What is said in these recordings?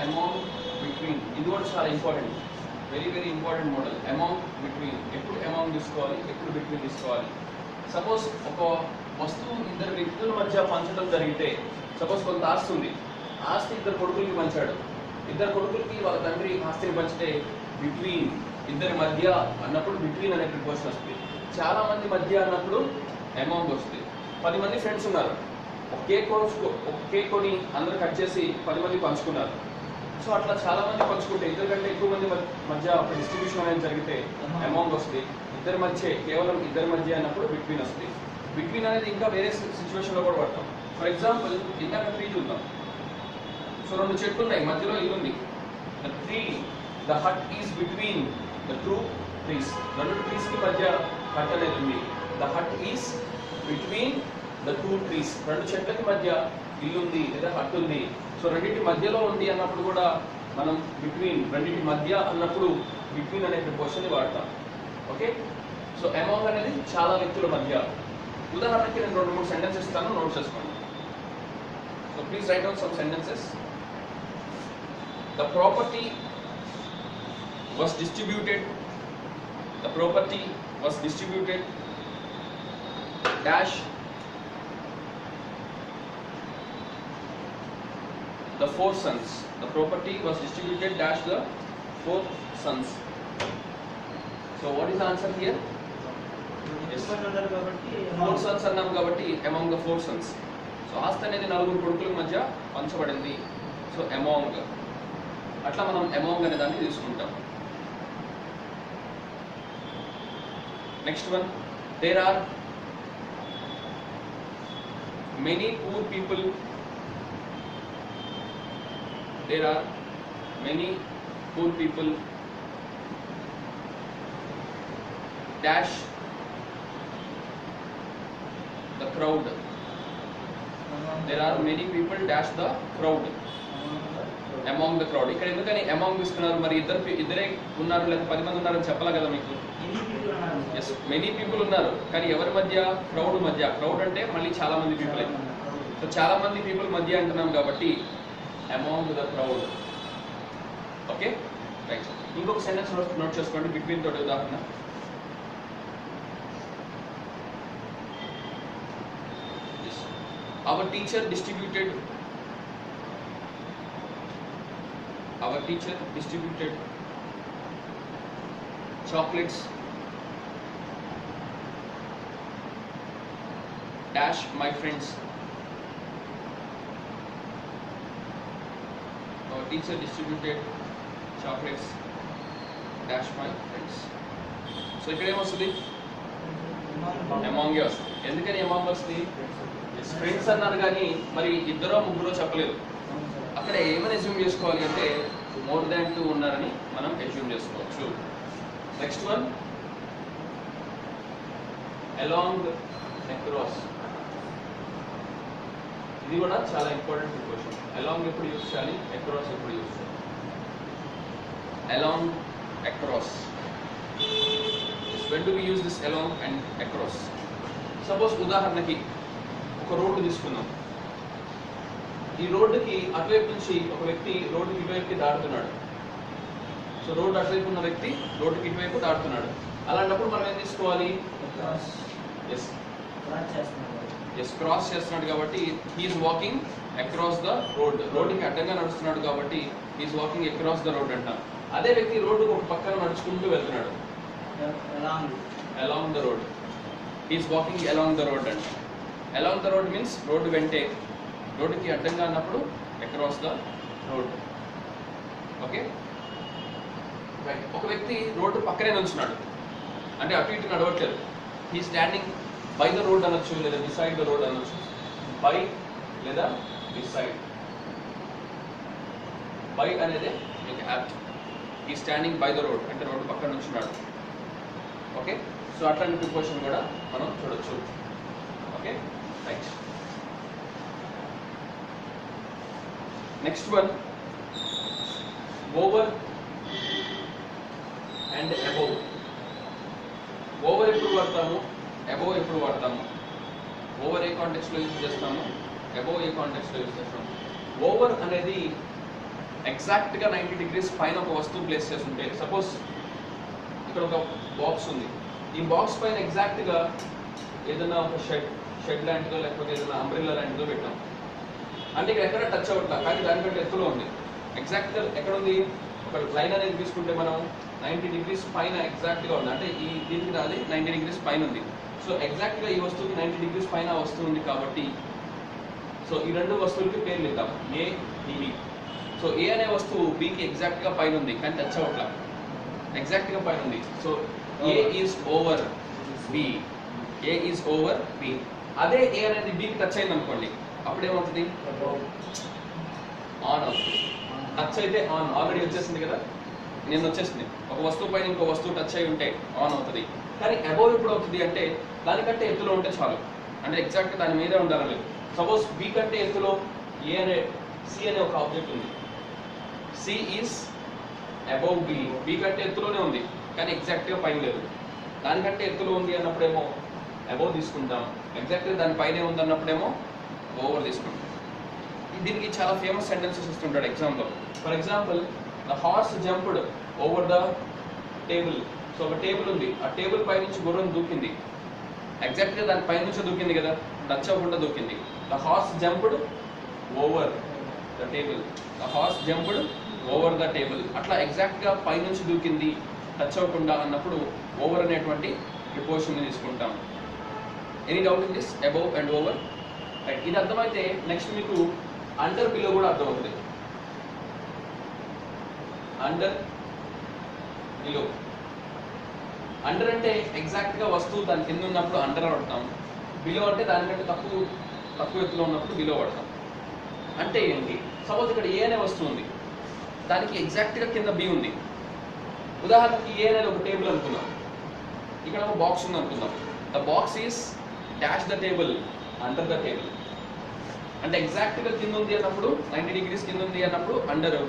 Among, between. ఇది కూడా చాలా important, very very important model. Among, between. ఎప్పుడు అమాంగ్ తీసుకోవాలి, ఎప్పుడు బిట్వీన్ తీసుకోవాలి. సపోజ్ ఒక వస్తువు ఇద్దరు వ్యక్తుల మధ్య పంచడం జరిగితే, సపోజ్ కొంత ఆస్తి ఉంది, ఆస్తి ఇద్దరు కొడుకులకి పంచాడు, ఇద్దరు కొడుకులకి వాళ్ళ తండ్రి ఆస్తిని పంచితే బిట్వీన్, ఇద్దరి మధ్య అన్నప్పుడు బిట్వీన్ అనే ప్రిపోజిషన్ వస్తుంది. చాలా మంది మధ్య అన్నప్పుడు అమాంగ్ వస్తుంది. 10 మంది ఫ్రెండ్స్ ఉన్నారు, ఒక కేక్ కొని అందరూ కట్ చేసి 10 మంది పంచుకున్నారు. సో అట్లా చాలా మంది పంచుకుంటే, ఇద్దరు కంటే ఎక్కువ మంది మధ్య ఒక డిస్ట్రిబ్యూషన్ అనేది జరిగితే అమాంగ్ వస్తుంది. ఇద్దరి మధ్య, కేవలం ఇద్దరి మధ్య అన్నప్పుడు బిట్వీన్ వస్తుంది. బిట్వీన్ అనేది ఇంకా వేరే సిచ్యువేషన్లో కూడా వాడతాం. ఫర్ ఎగ్జాంపుల్, ఇందాక ట్రీ చూద్దాం. సో 2 చెట్లు ఉన్నాయి, మధ్యలో ఇల్లు ఉంది. The hut is between the 2 trees. 2 trees కి మధ్య హట్ అనేది ఉంది. The hut is between the 2 trees. 2 చెట్లకి మధ్య ఇల్లు ఉంది లేదా హట్ ఉంది. సో రెండింటి మధ్యలో ఉంది అన్నప్పుడు కూడా మనం బిట్వీన్, రెండింటి మధ్య అన్నప్పుడు బిట్వీన్ అనే ప్రిపోజిషన్ వాడతాం. ఓకే. సో అమాంగ్ అనేది చాలా వ్యక్తుల మధ్య. ఉదాహరణకి నేను 2-3 సెంటెన్సెస్ ఇస్తాను, నోట్ చేసుకోండి. So please right down some sentences. The property was distributed. The property was distributed dash the 4 sons. The property was distributed dash the 4 sons. So what is the answer here? Yes. 4 sons annam kabatti among the 4 sons. So ఆస్తి అనేది 4 కొడుకుల మధ్య పంచబడింది. So among, అట్లా మనం among అనే దాన్ని తీసుకుంటాం. Next one, there are many poor people. There are many poor people dash the crowd. There are many people dash the crowd. Among the crowd. ఇక్కడ ఎందుకని among తీసుకున్నారు? మరి ఇద్దరే ఉన్నారు లేదా 10 మంది ఉన్నారని చెప్పాలి కదా మీకు. ఎస్, మెనీ పీపుల్ ఉన్నారు, కానీ ఎవరి మధ్య? క్రౌడ్ మధ్య. క్రౌడ్ అంటే మళ్ళీ చాలా మంది పీపుల్. సో చాలా మంది పీపుల్ మధ్య అంటున్నాం కాబట్టి among the crowd. Okay, right. ఇంకొక సెంటెన్స్ నోట్ చేసుకోండి, బిట్వీన్ తోటి ఉదాహరణ. Our teacher distributed chocolates dash my friends. Our teacher distributed chocolates dash my friends. So ఇక్కడ ఏమొస్తుంది? among వస్తుంది. ఎందుకని among వస్తుంది? ఫ్రెండ్స్ అన్నారు కానీ మరి ఇద్దరో ముగ్గురో చెప్పలేదు. అక్కడ ఏమని అజ్యూమ్ చేసుకోవాలి అంటే మోర్ దాన్ 2 ఉన్నారని మనం అజ్యూమ్ చేసుకోవచ్చు. Next one, along, across. ఇది కూడా చాలా ఇంపార్టెంట్ ప్రిపోజిషన్. అలాంగ్ ఎప్పుడు యూజ్ చేయాలి, అక్రాస్ ఎప్పుడు యూజ్ చేయాలి? Along, across. When do we use this along and across? Suppose ఉదాహరణకి ఒక రోడ్డు తీసుకుందాం. ఈ రోడ్డుకి అటువైపు నుంచి ఒక వ్యక్తి రోడ్డుకి ఇటువైపుకి దాటుతున్నాడు. సో రోడ్డు అటువైపు ఉన్న వ్యక్తి రోడ్డుకి ఇటువైపు దాటుతున్నాడు. అలాంటప్పుడు మనం ఏం తీసుకోవాలి? క్రాస్ చేస్తున్నాడు కాబట్టి he is walking across the road. రోడ్డుకి అడ్డంగా నడుస్తున్నాడు కాబట్టి he is walking across the road అంటాం. అదే వ్యక్తి రోడ్డుకు ఒక పక్కన నడుచుకుంటూ వెళ్తున్నాడు, along the road. He is walking along the road అంట. along the road means road వెంటే, రోడ్డుకి అడ్డంగా అన్నప్పుడు across the road. Okay, right. ఒక వ్యక్తి రోడ్డు పక్కనే నిల్చున్నాడు, అంటే అటు ఇటు నడవట్లేదు. He standing by the road అనొచ్చు, లేదా బిసైడ్ ద రోడ్ అనొచ్చు. బై లేదా బిసైడ్. బై అనేది మీకు apt. He standing by the road అంటే రోడ్డు పక్కన నిల్చున్నాడు. ఓకే, సో అట్లాంటి ప్రిపోజిషన్ కూడా మనం చూడొచ్చు. Okay, right. Next one, over and above. Over ఎప్పుడు వాడతాము, అబోవ్ ఎప్పుడు వాడతాము? ఓవర్ ఏ కాంటెక్స్లో యూజ్ చేస్తాము, అబోవ్ ఏ కాంటెక్స్లో యూజ్ చేస్తాము? ఓవర్ అనేది ఎగ్జాక్ట్గా 90 degrees పైన ఒక వస్తువు ప్లేస్ చేస్తుంటే, సపోజ్ ఇక్కడ ఒక బాక్స్ ఉంది, ఈ బాక్స్ పైన ఎగ్జాక్ట్గా ఏదైనా ఒక షెడ్ లాంటిదో లేకపోతే ఏదైనా అంబ్రెల్లా లాంటిదో పెట్టాం అంటే ఇక్కడ ఎక్కడ టచ్ అవ్వట్లా, కానీ దానికంటే ఎత్తులో ఉంది. ఎగ్జాక్ట్గా ఎక్కడ ఉంది, ఒక లైన్ అనేది తీసుకుంటే మనం 90 degrees పైన ఎగ్జాక్ట్గా ఉంది, అంటే ఈ దీనికి అది 90 degrees పైన ఉంది. సో ఎగ్జాక్ట్గా ఈ వస్తువుకి 90 degrees పైన వస్తువు ఉంది కాబట్టి, సో ఈ రెండు వస్తువులకి పేర్లు ఇద్దాం, ఏ బి. సో ఏ అనే వస్తువు బికి ఎగ్జాక్ట్గా పైన ఉంది కానీ టచ్ అవ్వట్లా, ఎగ్జాక్ట్గా పైన ఉంది. So A is over B, A is over B. అదే ఏ అనేది బికి టచ్ అయింది అనుకోండి, అప్పుడు ఏమవుతుంది, ఆన్ అవుతుంది. టచ్ అయితే ఆన్, ఆల్రెడీ వచ్చేసింది కదా, నేను వచ్చేసింది. ఒక వస్తువు పైన ఇంకో వస్తువు టచ్ అయి ఉంటే ఆన్ అవుతుంది. కానీ అబోవ్ ఎప్పుడు అవుతుంది అంటే దానికంటే ఎత్తులో ఉంటే చాలు, అంటే ఎగ్జాక్ట్గా దాని మీదే ఉండాలని లేదు. సపోజ్ బి కంటే ఎత్తులో ఏ అనే సి అనే ఒక ఆబ్జెక్ట్ ఉంది, C is above B, B కంటే ఎత్తులోనే ఉంది కానీ ఎగ్జాక్ట్గా పైన లేదు. దానికంటే ఎత్తులో ఉంది అన్నప్పుడేమో అబౌవ్ తీసుకుంటాం, ఎగ్జాక్ట్గా దాని పైనే ఉంది అన్నప్పుడేమో ఓవర్ తీసుకుంటాం. దీనికి చాలా ఫేమస్ సెంటెన్సెస్ ఇస్తుంటాడు ఎగ్జామ్లో. For example, the horse jumped over the table. So ఒక టేబుల్ ఉంది, ఆ టేబుల్ పై నుంచి గుర్రం దూకింది, ఎగ్జాక్ట్గా దాని పై నుంచి దూకింది కదా, టచ్ అవ్వకుండా దూకింది. The horse jumped over the table, the horse jumped over the table. అట్లా ఎగ్జాక్ట్గా పై నుంచి దూకింది టచ్ అవ్వకుండా అన్నప్పుడు ఓవర్ అనేటువంటి ప్రిపోజిషన్ తీసుకుంటాం. Any doubt in this, above and over? Right, ఇది అర్థమైతే నెక్స్ట్ మీకు అండర్ బిలో కూడా అర్థమవుతుంది. అండర్ బిలో, అండర్ అంటే ఎగ్జాక్ట్గా వస్తువు దాని కింద ఉన్నప్పుడు అండర్ పడతాం, బిలో అంటే దానికంటే తక్కువ ఎత్తులో ఉన్నప్పుడు బిలో పడతాం. అంటే ఏంటి, సపోజ్ ఇక్కడ ఏ అనే వస్తువు ఉంది, దానికి ఎగ్జాక్ట్గా కింద బి ఉంది. ఉదాహరణకి ఏ అనేది ఒక టేబుల్ అనుకున్నాం, ఇక్కడ ఒక బాక్స్ ఉంది అనుకుందాం. The box is dash the table under the table. అంటే ఎగ్జాక్ట్గా కింద ఉంది అన్నప్పుడు 90 degrees కింద ఉంది అన్నప్పుడు అండర్,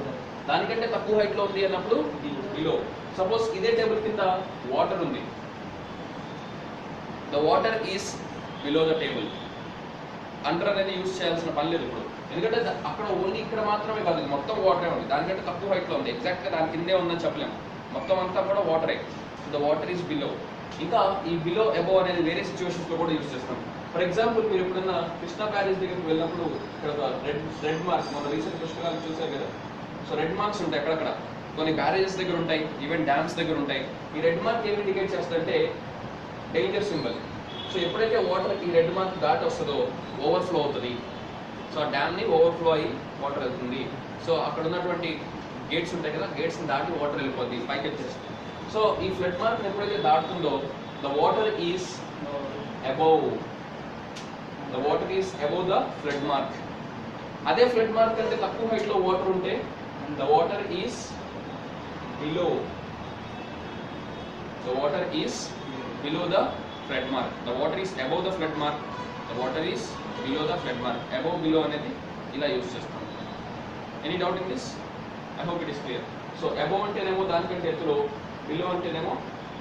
దానికంటే తక్కువ హైట్లో ఉంది అన్నప్పుడు బిలో. సపోజ్ ఇదే టేబుల్ కింద వాటర్ ఉంది, the water is below the table. Under అనేది యూజ్ చేయాల్సిన పని లేదు ఇప్పుడు, ఎందుకంటే అక్కడ ఓన్లీ ఇక్కడ మాత్రమే కాదు, మొత్తం వాటరే ఉంది, దానికంటే తక్కువ హైట్లో ఉంది, ఎగ్జాక్ట్గా దాని కిందే ఉందని చెప్పలేము, మొత్తం అంతా కూడా వాటరే. The water is below. ఇంకా ఈ బిలో అబోవ్ అనేది వేరే సిచ్యువేషన్స్లో కూడా యూజ్ చేస్తాం. ఫర్ ఎగ్జాంపుల్, మీరు ఎప్పుడన్నా కృష్ణా బ్యారేజ్ దగ్గరికి వెళ్ళినప్పుడు ఇక్కడ ఒక రెడ్ మార్క్, మన రీసెంట్ పుస్తకాలు చూసారు కదా, సో రెడ్ మార్క్స్ ఉంటాయి అక్కడక్కడ, కొన్ని బ్యారేజెస్ దగ్గర ఉంటాయి, ఈవెన్ డ్యామ్స్ దగ్గర ఉంటాయి. ఈ రెడ్ మార్క్ ఏమి ఇండికేట్ చేస్తుందంటే డేంజర్ సింబల్. సో ఎప్పుడైతే వాటర్ ఈ రెడ్ మార్క్ దాటి వస్తుందో ఓవర్ఫ్లో అవుతుంది. సో ఆ డ్యామ్ని ఓవర్ఫ్లో అయ్యి వాటర్ వెళ్తుంది. సో అక్కడ ఉన్నటువంటి గేట్స్ ఉంటాయి కదా, గేట్స్ని దాటి వాటర్ వెళ్ళిపోద్ది, పైకి వచ్చేస్తుంది. సో ఈ ఫ్లడ్ మార్క్ ఎప్పుడైతే దాటుతుందో the water is above, the water is above the flood mark. అదే ఫ్లడ్ మార్క్ కంటే తక్కువ హైట్లో వాటర్ ఉంటే the water is below, the water is below the flood mark. The water is above the flood mark, the water is below the flood mark. Above, below అనేది ఇలా use చేస్తాం. Any doubt in this? I hope it is clear. So above అంటేనేమో దానికంటే ఎత్తులో, below అంటేనేమో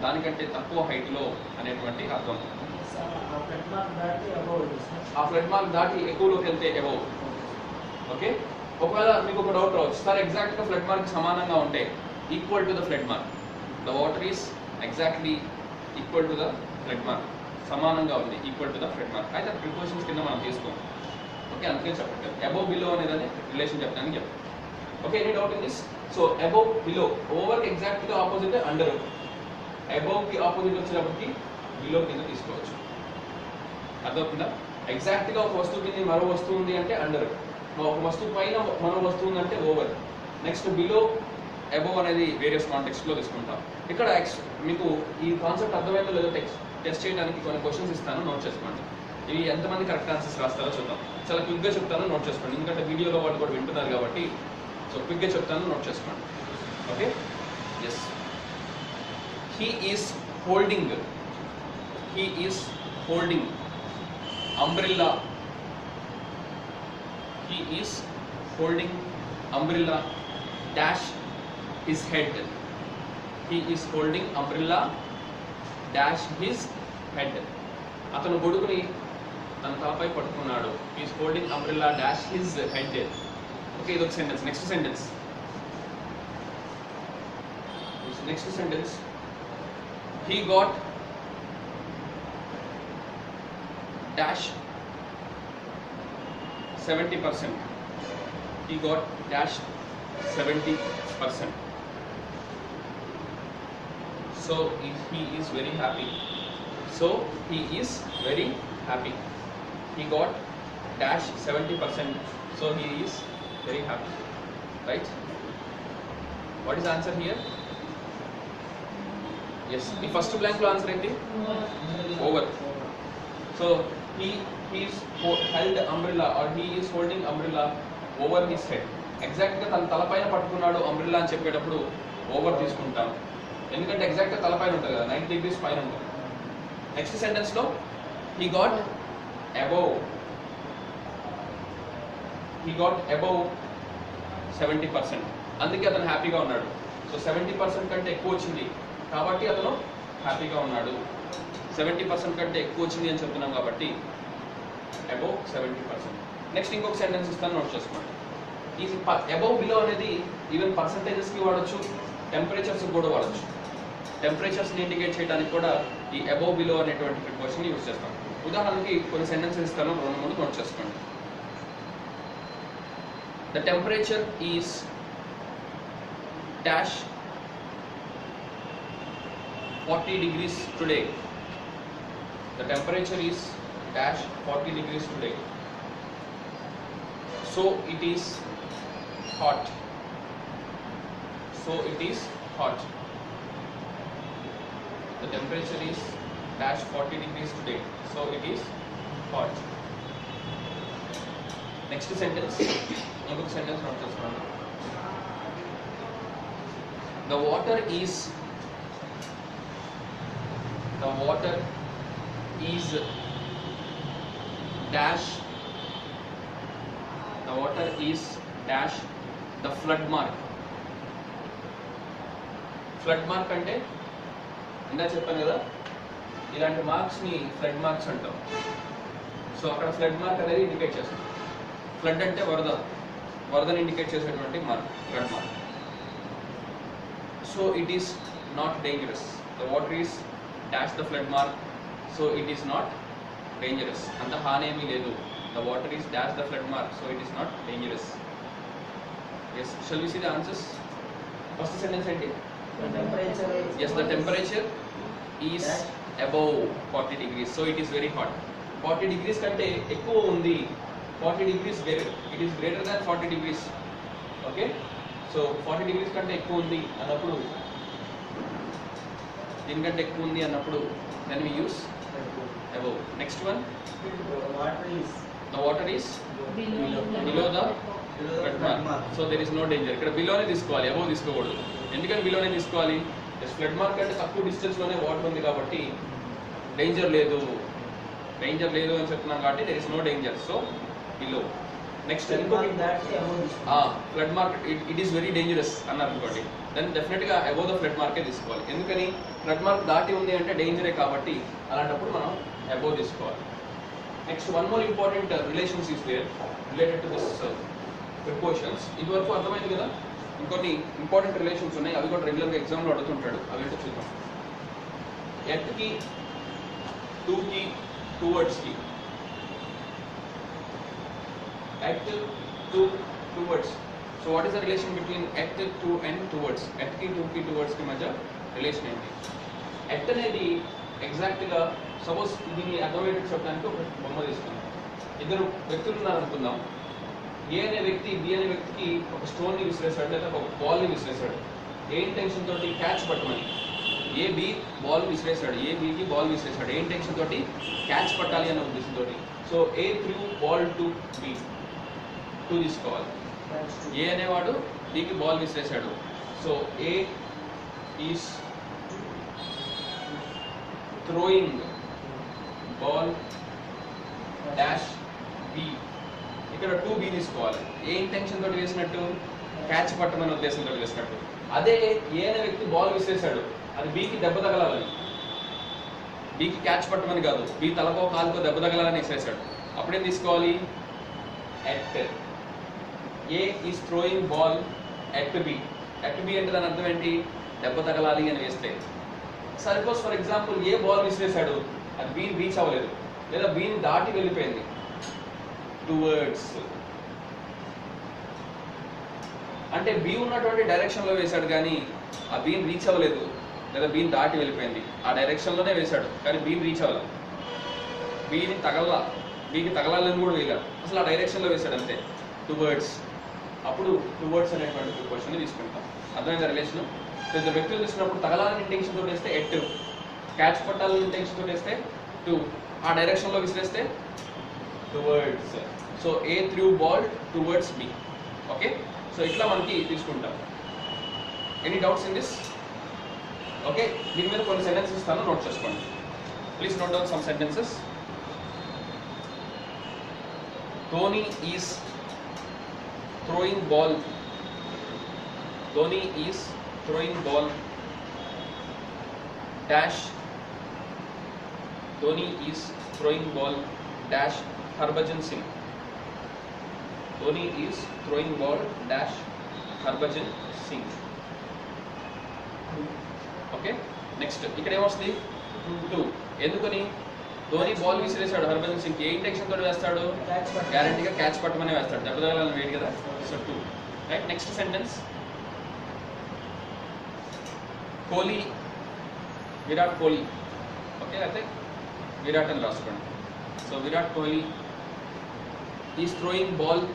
దానికంటే తక్కువ హైట్లో అనేటువంటి అర్థం. ఆ ఫ్లడ్ మార్క్ దాటి ఎక్కువలోకి వెళ్తే అబోవ్. ఓకే, ఒకవేళ మీకు ఒక డౌట్ రావచ్చు, సార్ ఎగ్జాక్ట్గా ఫ్లడ్ మార్క్ సమానంగా ఉంటే equal to the flood mark, the water is exactly equal to the flood mark, సమానంగా ఉంది, equal to the flood mark, అయితే ప్రిపోజిషన్స్ కింద మనం తీసుకోం. ఓకే, అందుకే చెప్పట్లేదు. అబోవ్ బిలో అనేది రిలేషన్ చెప్తానని చెప్పాను. Okay, any doubt in this? So above below, ఓవర్కి ఎగ్జాక్ట్గా ఆపోజిట్ అండర్, అబోవ్కి ఆపోజిట్ వచ్చినప్పటికి బిలో కింద తీసుకోవచ్చు. అర్థమవుతుందా? ఎగ్జాక్ట్గా ఒక వస్తువు కింద మరో వస్తువు ఉంది అంటే అండర్, ఒక వస్తువు పైన మరో వస్తువు ఉందంటే ఓవర్. నెక్స్ట్ బిలో, అబోవ్ అనేది వేరియస్ కాంటెక్స్ట్లో తీసుకుంటాం. ఇక్కడ మీకు ఈ కాన్సెప్ట్ అర్థమైందో లేదో టెస్ట్ చేయడానికి కొన్ని క్వశ్చన్స్ ఇస్తాను, నోట్ చేసుకోండి. ఇవి ఎంతమంది కరెక్ట్ ఆన్సర్స్ రాస్తారో చూద్దాం. చాలా క్విక్గా చెప్తాను, నోట్ చేసుకోండి, ఎందుకంటే వీడియోలో వాళ్ళు కూడా వింటున్నారు కాబట్టి. సో క్విక్గా చెప్తాను, నోట్ చేసుకోండి. Okay, yes. He is holding umbrella. He is holding umbrella dash his head. He is holding umbrella dash his head. అతను గొడుగుని తన తలపై పట్టుకున్నాడు. He is holding umbrella dash his head. Okay, ఇదొక sentence. Next sentence, Next sentence, he got dash 70%. He got dash 70%. So he is very happy. So he is very happy. He got dash 70%. So he is very happy. Right? What is the answer here? Yes. The first blank answer is over. So he is held umbrella, or he is holding umbrella over his head. Exact గా తన తలపైన పట్టుకున్నాడు umbrella అని చెప్పేటప్పుడు over తీసుకుంటాం, ఎందుకంటే exact గా తలపైన ఉంటుంది కదా, 90 degrees పైన ఉంటుంది. నెక్స్ట్ సెంటెన్స్ లో he got above 70%. అందుకే అతను హ్యాపీగా ఉన్నాడు. సో 70% కంటే ఎక్కువ వచ్చింది కాబట్టి అతను హ్యాపీగా ఉన్నాడు. 70% కంటే ఎక్కువ వచ్చింది అని చెప్తున్నాం కాబట్టి అబౌవ్ 70%. నెక్స్ట్ ఇంకొక సెంటెన్స్ ఇస్తాను, నోట్ చేసుకోండి. ఈ అబౌవ్ బిలో అనేది ఈవెన్ పర్సంటేజెస్కి వాడచ్చు, టెంపరేచర్స్కి కూడా వాడచ్చు. టెంపరేచర్స్ని ఇండికేట్ చేయడానికి కూడా ఈ అబౌవ్ బిలో అనేటువంటి ప్రిపోజిషన్ యూజ్ చేస్తాం. ఉదాహరణకి కొన్ని సెంటెన్సెస్ ఇస్తాను, 2-3 నోట్ చేసుకోండి. The temperature is dash 40 degrees today. The temperature is dash 40 degrees today. So it is hot. So it is hot. The temperature is dash 40 degrees today. So it is hot. Next sentence. Inకొక sentence note చేసుకోండి. The water is dash the flood mark. Flood mark అంటే ఇందా చెప్పాను కదా, ఇలాంటి marks ని flood marks అంటాం. So అక్కడ flood mark అనేది ఇండికేట్ చేస్తుంది. ఫ్లడ్ అంటే వరదని ఇండికేట్ చేసేటువంటి mark, flood mark. So it is not dangerous. The water is dash the flood mark. So it is not dangerous. Anta haanemi ledu. The water is dash the flood mark. So it is not dangerous. Yes. Shall we see the answers? First sentence enti? Yes, the temperature is above 40 degrees. So it is very hot. 40 degrees kante ekkuva undi. 40 degrees it is greater than 40 degrees. Okay? So 40 degrees కంటే ఎక్కువ ఉంది అన్నప్పుడు, దీనికంటే ఎక్కువ ఉంది అన్నప్పుడు then we use above. Next one, the water is below the flood mark. So there is no danger. ఇక్కడ బిలోనే తీసుకోవాలి, above తీసుకోకూడదు. ఎందుకని బిలోనే తీసుకోవాలి? ఫ్లడ్ మార్క్ అంటే తక్కువ డిస్టెన్స్ లోనే వాటర్ ఉంది కాబట్టి డేంజర్ లేదు అని చెప్తున్నాం కాబట్టి there is no danger. So below. Next flood mark it is very dangerous అన్నారు అనుకోండి, దెన్ డెఫినెట్గా అబౌవ్ ద ఫ్లడ్ మార్కే తీసుకోవాలి. ఎందుకని ఫ్లడ్ మార్క్ దాటి ఉంది అంటే డేంజరే కాబట్టి అలాంటప్పుడు మనం అబౌవ్ తీసుకోవాలి. Next one more important relations is there related to this prepositions. ఇదివరకు అర్థమైంది కదా, ఇంకొన్ని ఇంపార్టెంట్ రిలేషన్స్ ఉన్నాయి, అవి కూడా రెగ్యులర్గా ఎగ్జామ్లో అడుగుతుంటాడు. అవి ఏంటో చూద్దాం. ఎట్కి, టూకి, టువర్డ్స్కి. At, to, towards. So what is the relation between at, to and towards? At ki, to ki, towards ki మధ్య రిలేషన్ ఏంటి? at అనేది ఎగ్జాక్ట్ గా సపోజ్ దీన్ని అర్థమయ్యేట్టు చెప్పడానికి ఒక బొమ్మ తీసుకుందాం. ఇద్దరు వ్యక్తులు ఉన్నారు అనుకుందాం. ఏ అనే వ్యక్తి బి అనే వ్యక్తికి ఒక స్టోన్ ని విసిరేశాడు, లేదా ఒక బాల్ ని విసిరేశాడు. ఏ ఇంటెన్షన్ తోటి? క్యాచ్ పట్టమని. ఏ బి బాల్ విసిరేశాడు, ఏ బికి బాల్ విసిరేశాడు. ఏ ఇంటెన్షన్ తోటి? క్యాచ్ పట్టాలి అనే ఉద్దేశంతో. So A threw ball to B, to తీసుకోవాలి. ఏ అనేవాడు బికి బాల్ విసిరేశాడు. So A is throwing ball dash B. ఇక్కడ 2B తీసుకోవాలి. ఏ ఇంటెన్షన్ తోటి వేసినట్టు? క్యాచ్ పట్టమనే ఉద్దేశంతో వేసినట్టు. అదే ఏ అనే వ్యక్తి బాల్ విసిరేశాడు, అది బికి దెబ్బ తగలాలని, బికి క్యాచ్ పట్టమని కాదు, బి తలకో కాలుకో దెబ్బ తగలాలని విసిరేశాడు. అప్పుడేం తీసుకోవాలి? At. A is throwing ball at B. At B అంటే దాని అర్థం ఏంటి? దెబ్బ తగలాలి అని వేస్తే, suppose for example A ball విసిరేశాడు, అది బీని రీచ్ అవ్వలేదు లేదా బీని దాటి వెళ్ళిపోయింది టువర్డ్స్, అంటే బీ ఉన్నటువంటి డైరెక్షన్లో వేశాడు కానీ ఆ బీని రీచ్ అవ్వలేదు లేదా బీని దాటి వెళ్ళిపోయింది. ఆ డైరెక్షన్లోనే వేశాడు కానీ బీని రీచ్ అవ్వలేదు, బీని బీకి తగలాలని కూడా వేయలేదు, అసలు ఆ డైరెక్షన్లో వేశాడు అంతే, టువర్డ్స్. అప్పుడు టువర్డ్స్ అనేటువంటి ప్రిపోజిషన్ తీసుకుంటాం. అర్థమైందా రిలేషన్? ఇద్దరు వ్యక్తులు తీసుకున్నప్పుడు తగలాలని ఇంటెన్షన్ తోటి వేస్తే ఎట్, క్యాచ్ పట్టాలని ఇంటెన్షన్ తోటి వేస్తే టు, ఆ డైరెక్షన్లో విసిరేస్తే towards. So A threw ball towards B. Okay, so ఇట్లా మనకి తీసుకుంటాం. Any doubts in this? Okay, దీని మీద కొన్ని సెంటెన్సెస్ ఇస్తాను, నోట్ చేసుకోండి. Please note down some sentences. Dhoni is throwing ball. Dhoni is throwing ball dash. Dhoni is throwing ball dash Harbhajan Singh. Dhoni is throwing ball dash Harbhajan Singh. Okay, next ఇక్కడ ఏమొస్తుంది? Two. ఎందుకని? Dhoni ball విసిరేశాడు Harbhajan Singh, ఏ intention తోటి వేస్తాడు? గ్యారంటీగా catch పట్టమనే వేస్తాడు, దెబ్బ తగలాలని వేడి కదా. So to. Right, next sentence. Kohli, Virat Kohli. Okay, అయితే విరాట్ అని రాసుకోండి. So Virat Kohli is throwing ball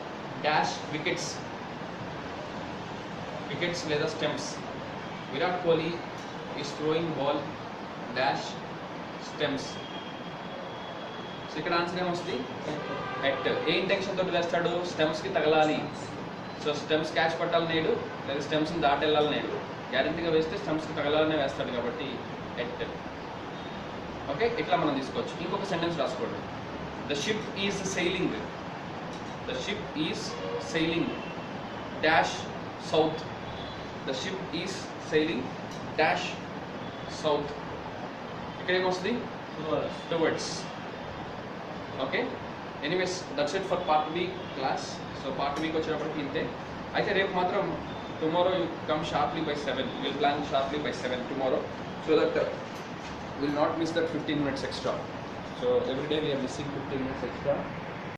dash wickets. Wickets లేదా stumps. Virat Kohli is throwing ball dash stumps. So ఇక్కడ ఆన్సర్ ఏమొస్తుంది? ఎట్. ఏ ఇంటెన్షన్ తోటి వేస్తాడు? స్టెమ్స్కి తగలాలి. సో స్టెమ్స్ క్యాచ్ పట్టాలని నేడు లేదా స్టెమ్స్ని దాటి వెళ్ళాలని నేడు, గ్యారంటీగా వేస్తే స్టెమ్స్కి తగలాలనే వేస్తాడు కాబట్టి ఎట్. ఓకే, ఇట్లా మనం తీసుకోవచ్చు. ఇంకొక సెంటెన్స్ రాసుకోండి. The ship is sailing. The ship is sailing dash south. The ship is sailing dash south. ఇక్కడ ఏమొస్తుంది? Towards. Okay, anyways that's it for part B class. So part బికి వచ్చేటప్పటికి ఇంతే. అయితే రేపు మాత్రం tomorrow you come sharply by 7. Will plan sharply by 7 tomorrow, so that will not miss that 15 minutes extra. So every day we are missing 15 minutes extra.